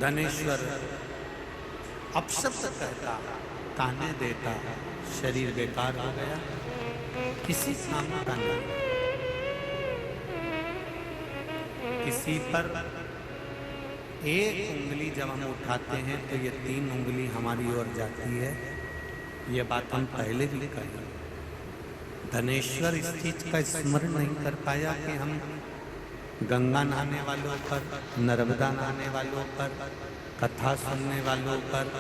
धनेश्वर अपशब्द कहता, ताने देता, शरीर बेकार हो गया, किसी काम का नहीं। किसी पर एक उंगली जब हम उठाते हैं तो ये 3 उंगली हमारी ओर जाती है। ये बात हम पहले भी कही। धनेश्वर इस चीज का स्मरण नहीं कर पाया कि हम गंगा नहाने वालों पर, नर्मदा नहाने वालों पर, कथा सुनने वालों पर,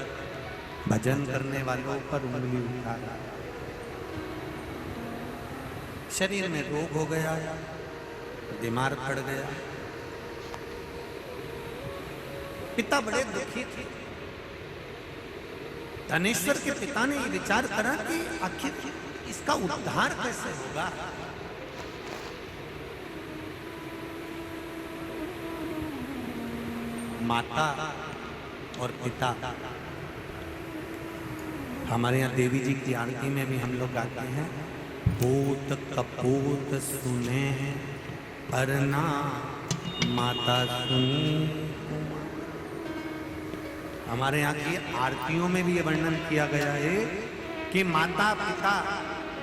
भजन करने वालों पर उंगली उठाया। शरीर में रोग हो गया, बीमार पड़ गया। पिता बड़े दुखी थे। धनेश्वर के पिता ने ये विचार करा कि आखिर इसका उद्धार कैसे होगा। माता और पिता, हमारे यहाँ देवी जी की आरती में भी हम लोग गाते हैं, पूत कपूत सुने पर ना माता सुनी। हमारे यहाँ की आरतियों में भी ये वर्णन किया गया है कि माता पिता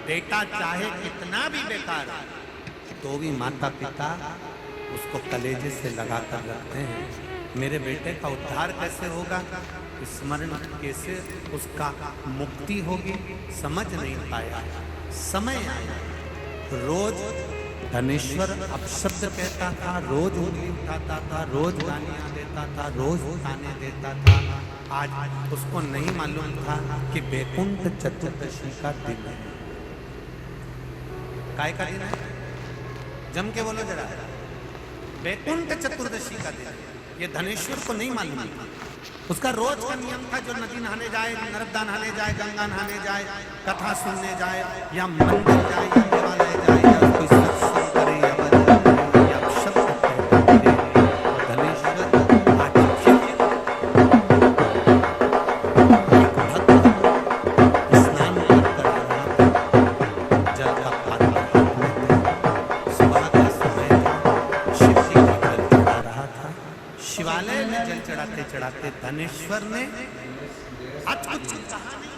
बेटा चाहे कितना भी बेकार तो भी माता पिता उसको कलेजे से लगाकर रखते हैं। मेरे बेटे का उद्धार कैसे होगा, स्मरण कैसे उसका मुक्ति होगी, समझ नहीं पाया। समय आया, रोज धनेश्वर अपशब्द कहता था, रोज उंगली उठाता था, रोज गालियां देता था, रोज ताने देता था। आज उसको नहीं मालूम था कि बैकुंठ चतुर्दशी का दिन है। काय का दिन है? जम के बोलो जरा। बैकुंठ चतुर्दशी का दिन। ये धनेश्वर को नहीं मालूम था। उसका रोज का नियम था, जो नदी नहाने जाए, नर्मदा नहाने जाए, गंगा नहाने जाए, कथा सुनने जाए, या मंदिर जाए, या देवालय जाए, या कोई सत्संग करे, या भजन करे, या शब्द करे, धनेश्वर आज स्नान कर रहा था, जल का पात्र हाथ में था, सुबह का समय था, शिव जी का जल चढ़ा रहा था। शिवालय में जल चढ़ाते चढ़ाते धनेश्वर ने आज कुछ कहा नहीं,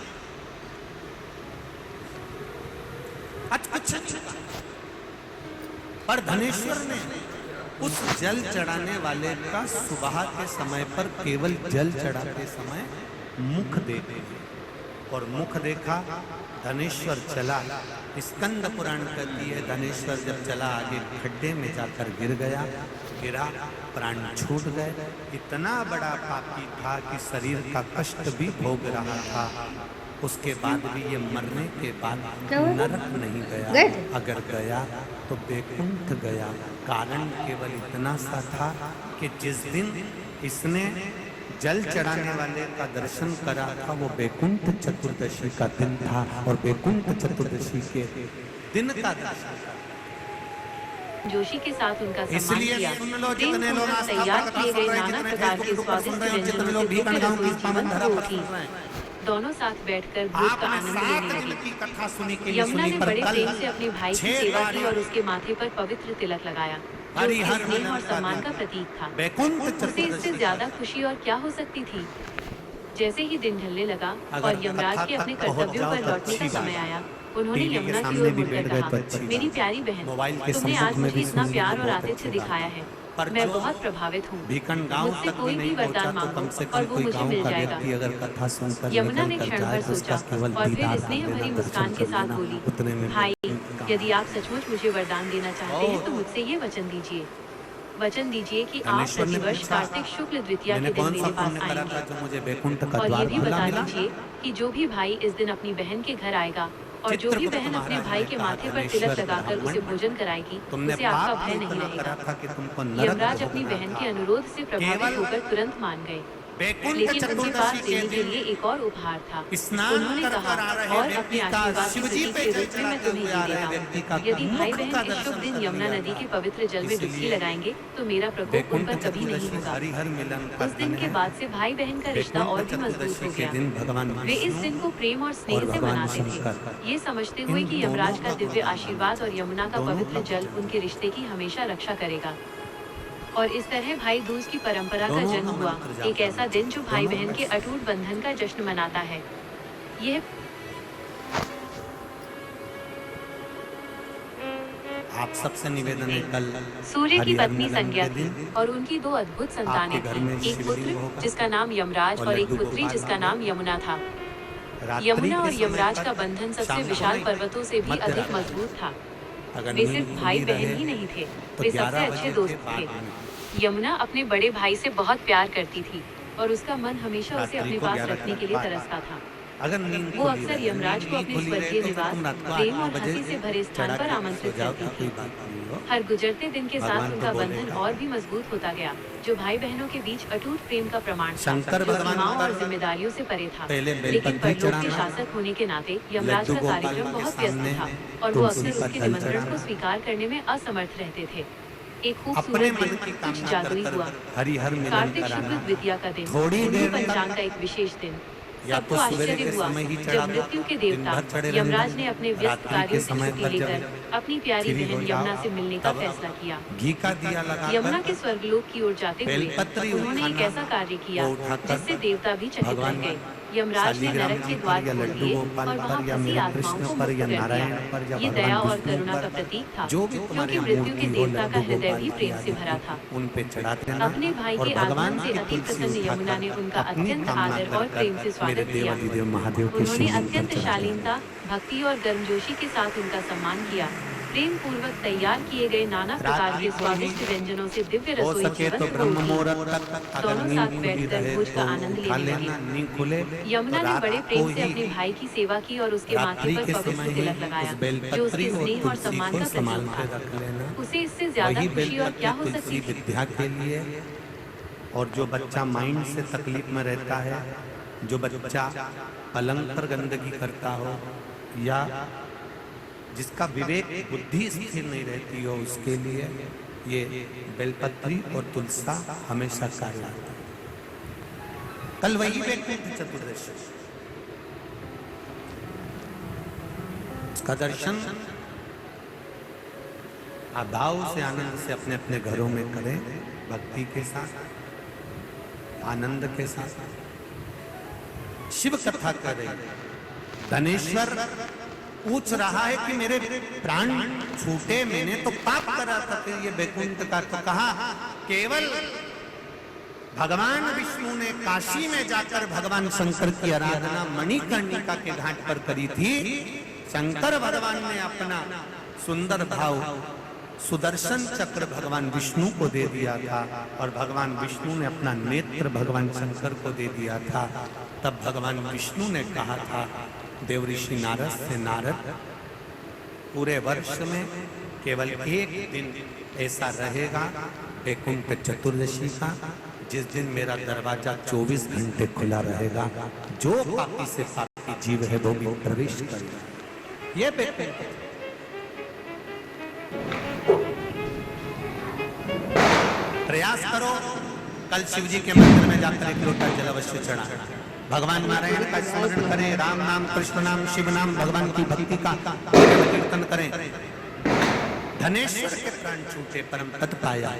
पर धनेश्वर ने उस जल चढ़ाने वाले का सुबह के समय पर केवल जल चढ़ाते समय मुख देखे, और मुख देखा। धनेश्वर चला। स्कंद पुराण कहती है धनेश्वर जब चला आगे खड्डे में जाकर गिर गया, गिरा, प्राण छूट गए। इतना बड़ा पापी था कि शरीर का कष्ट भी भोग रहा था। उसके बाद भी ये मरने के बाद नरक नहीं गया, अगर गया तो बैकुंठ गया। कारण केवल इतना सा था कि जिस दिन इसने जल चढ़ाने वाले का दर्शन करा था वो बैकुंठ चतुर्दशी का दिन था, और बैकुंठ चतुर्दशी के दिन का दर्शन जोशी के साथ उनका सम्मान इसलिए किया। सुन लो, जितने लोग तैयार किए गए नाना प्रकार के स्वादिष्ट व्यंजनों से भूखे रसूल जीवन भर उठी। दोनों साथ बैठकर भोज का आनंद लेने लगे। यमुना ने बड़े प्रेम से अपने भाई की सेवा की और उसके माथे पर पवित्र तिलक लगाया, जो उसके स्नेह और सम्मान का प्रतीक था। उसे इससे ज्यादा खुशी और क्या हो सकती थी। जैसे ही दिन ढलने लगा और यमराज के अपने कर्तव्यों पर लौटने का समय आया, उन्होंने यमुना की ओर मुड़कर कहा, मेरी प्यारी बहन, तुमने आज मुझे इतना प्यार और आतिथ्य दिखाया है, मैं बहुत प्रभावित हूँ। मुझसे कोई भी वरदान मांगो और वो मुझे मिल जाएगा। यमुना ने क्षण भर सोचा और फिर स्नेह भरी मुस्कान के साथ बोली, भाई, यदि आप सचमुच मुझे वरदान देना चाहते हैं तो मुझसे ये वचन दीजिए। वचन दीजिए कि आप प्रतिवर्ष कार्तिक शुक्ल द्वितीया के दिन मेरे पास आएंगे, और ये भी बता दीजिए कि जो भी भाई इस दिन अपनी बहन के घर आएगा और जो भी बहन अपने भाई के माथे पर तिलक लगाकर उसे भोजन कराएगी, उसे आपका भय नहीं रहेगा। यमराज अपनी बहन के अनुरोध से प्रभावित होकर तुरंत मान गए, लेकिन उनके पास देने के लिए एक और उपहार था। उन्होंने कहा, और अपने आशीर्वाद के प्रतीक के रूप में मैं तुम्हें ये देता हूँ। यदि भाई बहन इस शुभ दिन यमुना नदी के पवित्र जल में डुबकी लगाएंगे तो मेरा प्रकोप उन पर कभी नहीं होगा। उस दिन के बाद से भाई बहन का रिश्ता और भी मजबूत हो गया। वे इस दिन को प्रेम और स्नेह से मनाते थे, ये समझते हुए कि यमराज का दिव्य आशीर्वाद और यमुना का पवित्र जल उनके रिश्ते की हमेशा रक्षा करेगा। और इस तरह भाई दूज की परंपरा का दोनों जन्म का हुआ। मंत्र जाप एक ऐसा दिन जो भाई दोनों बहन के का अटूट बंधन का जश्न मनाता है। यह आप सबसे निवेदन है, कल सूर्य की हरिहर पत्नी मिलन संज्ञा के थी दिन और उनकी 2 अद्भुत संतानें आपके घर में थीं। एक शिवलिंग पुत्र होगा जिसका नाम यमराज और और एक लड्डू पुत्री गोपाल जिसका होगा। नाम यमुना था। रात्रि यमुना के और समय यमराज पर का बंधन सबसे शाम को विशाल नहीं, पर्वतों से भी मध्य अधिक रात्रि। मजबूत था। अगर वे नींद सिर्फ भाई खुली बहन रहे ही नहीं थे, तो वे 11 सबसे बजे अच्छे के दोस्त बाद थे। में यमुना अपने बड़े भाई से बहुत प्यार करती थी और उसका मन हमेशा उसे रात्रि अपने को पास 11 रखने के लिए तरसता था। अगर नींद वो खुली अक्सर रहे, यमराज को नींद अपने खुली रहे स्वर्गीय तो फिर निवास, तुम रात को प्रेम 8 और बजे हंसी से भरे स्थान चढ़ा पर के आमंत्रित सो जाओ, करती कोई थी। बात नहीं हो। हर गुजरते दिन के साथ भगवान उनका तो बंधन बोलेगा। और भी मजबूत होता गया, जो भाई बहनों के बीच अटूट प्रेम का प्रमाण था, शंकर जो भगवान सीमाओं और पर जिम्मेदारियों से परे था। पहले लेकिन बेलपत्री परलोक के चढ़ाना, शासक होने के नाते यमराज लड्डू का गोपाल कार्यक्रम के बहुत व्यस्त सामने था और वो तुलसी अक्सर का उसके जल निमंत्रण चढ़ाना। को स्वीकार करने में असमर्थ रहते थे। एक अपने खूबसूरत मन दिन की कुछ कामना जादुई कर हुआ। हरिहर मिलन कार्तिक शुक्ल कराना। द्वितीया का दिन, थोड़ी हिंदू देर तक पंचांग का एक विशेष दिन। या सबको तो सवेरे आश्चर्य के हुआ समय ही जब चढ़ा मृत्यु के दिन देवता भर चढ़े यमराज रहेंगे। ने अपने व्यस्त रात्रि के कार्यों की समय छुट्टी पर जब लेकर अपनी प्यारी फ्री हो बहन जाओ, यमुना से मिलने का तब फैसला किया। घी का दिया लगाकर यमुना के स्वर्गलोक की ओर जाते हुए बेलपत्री उन्होंने एक उठाना, ऐसा कार्य किया वो उठाकर जिससे देवता भी चकित रह भगवान गए। यमराज ने शालिग्राम नरक के जी द्वार पर या खोल लड्डू दिए गोपाल और वहां पर या फंसी मेरे आत्माओं कृष्ण को पर मुक्त या कर नारायण दिया। पर या ये भगवान दया और विष्णु करुणा पर का प्रतीक था, जो भी तुम्हारे क्योंकि मृत्यु मूर्ति के हो, देवता का लड्डू हृदय गोपाल भी की प्रेम से आदि भरा था। उन पे चढ़ाते ना अपने भाई और के भगवान आगमन से की अति तुलसी प्रसन्न यमुना ने उठाकर उनका अपनी अत्यंत कामना आदर और कर प्रेम से मेरे स्वागत किया। देवाधिदेव महादेव के उन्होंने शिवलिंग पर अत्यंत चढ़ा दिया। शालीनता, भक्ति और गर्मजोशी के साथ उनका सम्मान किया। प्रेम पूर्वक तैयार किए गए नाना प्रकार के स्वादिष्ट व्यंजनों से दिव्य हो रसोई सके तो जीवंत ब्रह्म होती। मुहूर्त तक अगर दोनों नींद साथ खुली बैठकर रहे भोज का तो आनंद उठा लेने लेना, लगे। नींद खुले यमुना तो ने रात बड़े को प्रेम से ही अपने भाई की सेवा की और उसके माथे रात्रि पर के पवित्र समय ही तिलक लगाया, उस जो बेलपत्री उसके और स्नेह और तुलसी सम्मान को का संभाल प्रतीक के था। रख लेना। उसे इससे ज्यादा वही खुशी और क्या हो बेलपत्री सकती तुलसी थी। विद्या के लिए, और जो बच्चा माइंड से तकलीफ में रहता है, जो बच्चा पलंग पर गंदगी करता हो या जिसका विवेक बुद्धि स्थिर नहीं रहती हो, उसके लिए ये बेलपत्री और तुलसा हमेशा कार्य आता है। कल वही वैकुंठ चतुर्दशी, उसका दर्शन आप भाव से आनंद से अपने अपने घरों में करें, भक्ति के साथ, आनंद के साथ शिव कथा करें। धनेश्वर पूछ रहा है कि मेरे प्राण छूटे, मैंने तो पाप करा था, फिर ये वैकुंठ का तो कहा। केवल भगवान विष्णु ने काशी में जाकर भगवान शंकर की आराधना मणिकर्णिका के घाट पर करी थी। शंकर भगवान ने अपना सुंदर भाव सुदर्शन चक्र भगवान विष्णु को दे दिया था और भगवान विष्णु ने अपना नेत्र भगवान शंकर को दे दिया था। तब भगवान विष्णु ने कहा था देवऋषि नारद से, नारद पूरे वर्ष में केवल एक दिन ऐसा रहेगा वैकुंठ चतुर्दशी का, जिस दिन मेरा दरवाजा 24 घंटे खुला रहेगा। जो पापी से पापी जीव है वो भी प्रवेश करेगा। ये वैकुंठ प्रयास करो, कल शिव जी के मंदिर में जाकर एक लोटा जल अवश्य चढ़ा, भगवान नारायण का स्मरण करें, राम नाम, कृष्ण नाम, शिव नाम, भगवान की भक्ति का कीर्तन करें। धनेश्वर के प्राण छूटे परम पद पाया।